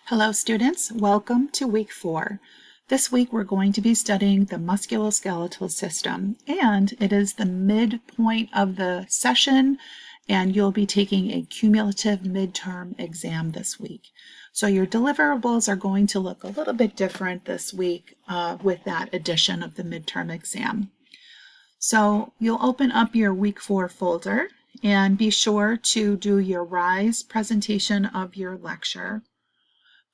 Hello students, welcome to week 4. This week we're going to be studying the musculoskeletal system, and it is the midpoint of the session and you'll be taking a cumulative midterm exam this week. So your deliverables are going to look a little bit different this week with that addition of the midterm exam. So you'll open up your week 4 folder and be sure to do your RISE presentation of your lecture.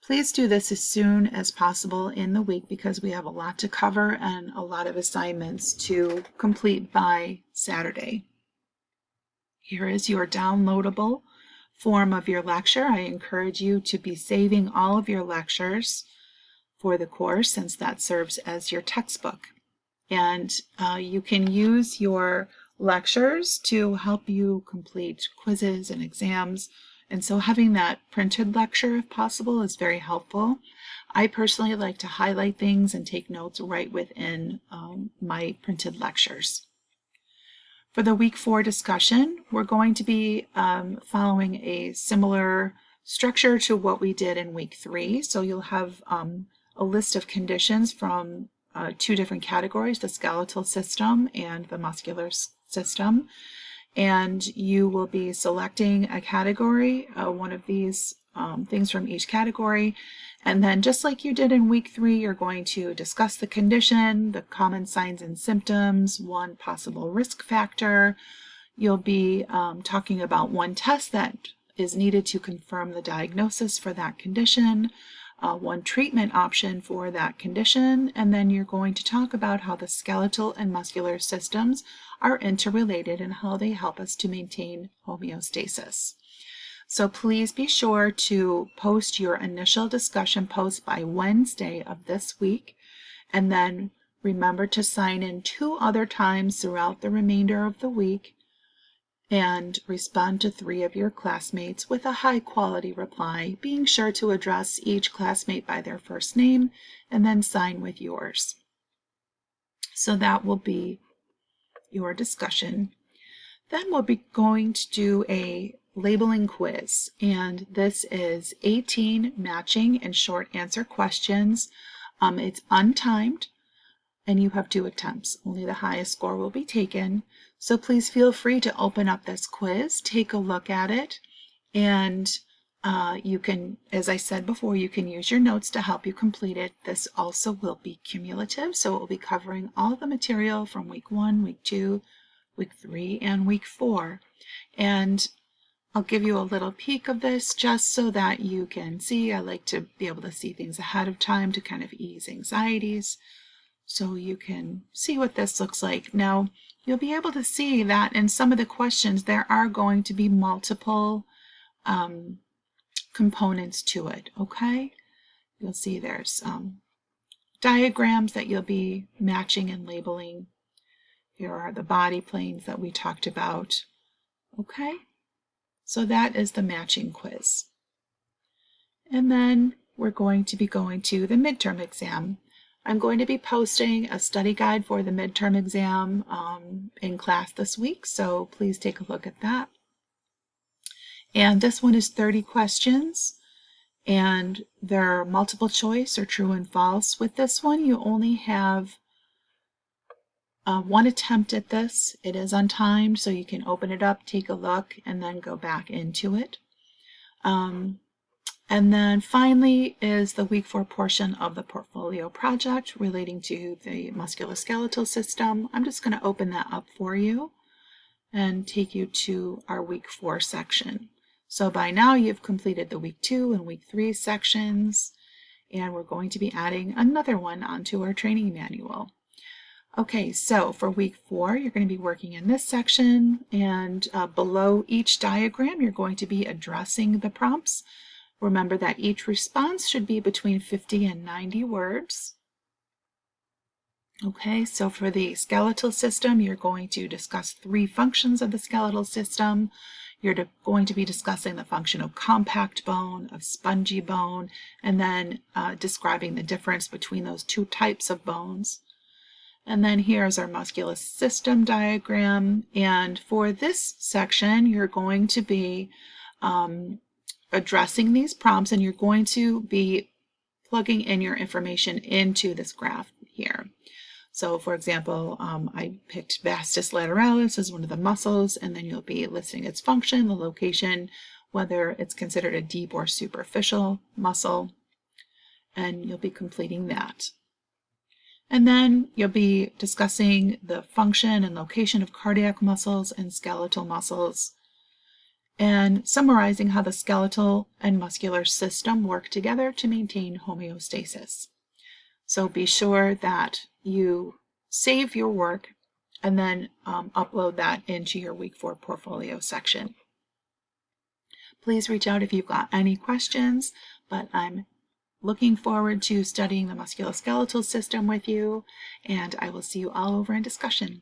Please do this as soon as possible in the week because we have a lot to cover and a lot of assignments to complete by Saturday. Here is your downloadable form of your lecture. I encourage you to be saving all of your lectures for the course since that serves as your textbook. And you can use your lectures to help you complete quizzes and exams. And so having that printed lecture, if possible, is very helpful. I personally like to highlight things and take notes right within my printed lectures. For the week 4 discussion, we're going to be following a similar structure to what we did in week 3. So you'll have a list of conditions from 2 different categories, the skeletal system and the muscular system. And you will be selecting a category, one of these things from each category. And then just like you did in week 3, you're going to discuss the condition, the common signs and symptoms, one possible risk factor. You'll be talking about one test that is needed to confirm the diagnosis for that condition, one treatment option for that condition, and then you're going to talk about how the skeletal and muscular systems are interrelated and how they help us to maintain homeostasis. So please be sure to post your initial discussion post by Wednesday of this week, and then remember to sign in 2 other times throughout the remainder of the week and respond to 3 of your classmates with a high quality reply, being sure to address each classmate by their first name and then sign with yours. So that will be your discussion. Then we'll be going to do a labeling quiz, and this is 18 matching and short answer questions. It's untimed and you have 2 attempts. Only the highest score will be taken. So please feel free to open up this quiz, take a look at it, and you can, as I said before, you can use your notes to help you complete it. This also will be cumulative, so it will be covering all the material from week 1, week 2, week 3, and week 4. And I'll give you a little peek of this just so that you can see. I like to be able to see things ahead of time to kind of ease anxieties. So you can see what this looks like. Now, you'll be able to see that in some of the questions, there are going to be multiple components to it, okay? You'll see there's diagrams that you'll be matching and labeling. Here are the body planes that we talked about, okay? So that is the matching quiz. And then we're going to be going to the midterm exam. I'm going to be posting a study guide for the midterm exam in class this week, so please take a look at that. And this one is 30 questions, and there are multiple choice or true and false. With this one, you only have 1 attempt at this. It is untimed, so you can open it up, take a look, and then go back into it. And then finally is the week 4 portion of the portfolio project relating to the musculoskeletal system. I'm just going to open that up for you and take you to our week 4 section. So by now you've completed the week 2 and week 3 sections, and we're going to be adding another one onto our training manual. Okay, so for week 4, you're going to be working in this section, and below each diagram, you're going to be addressing the prompts. Remember that each response should be between 50 and 90 words. Okay, so for the skeletal system, you're going to discuss 3 functions of the skeletal system. You're going to be discussing the function of compact bone, of spongy bone, and then describing the difference between those 2 types of bones. And then here's our muscular system diagram. And for this section, you're going to be addressing these prompts, and you're going to be plugging in your information into this graph here. So for example, I picked vastus lateralis as one of the muscles, and then you'll be listing its function, the location, whether it's considered a deep or superficial muscle, and you'll be completing that. And then you'll be discussing the function and location of cardiac muscles and skeletal muscles, and summarizing how the skeletal and muscular system work together to maintain homeostasis. So be sure that you save your work and then upload that into your Week 4 portfolio section. Please reach out if you've got any questions, but I'm looking forward to studying the musculoskeletal system with you, and I will see you all over in discussion.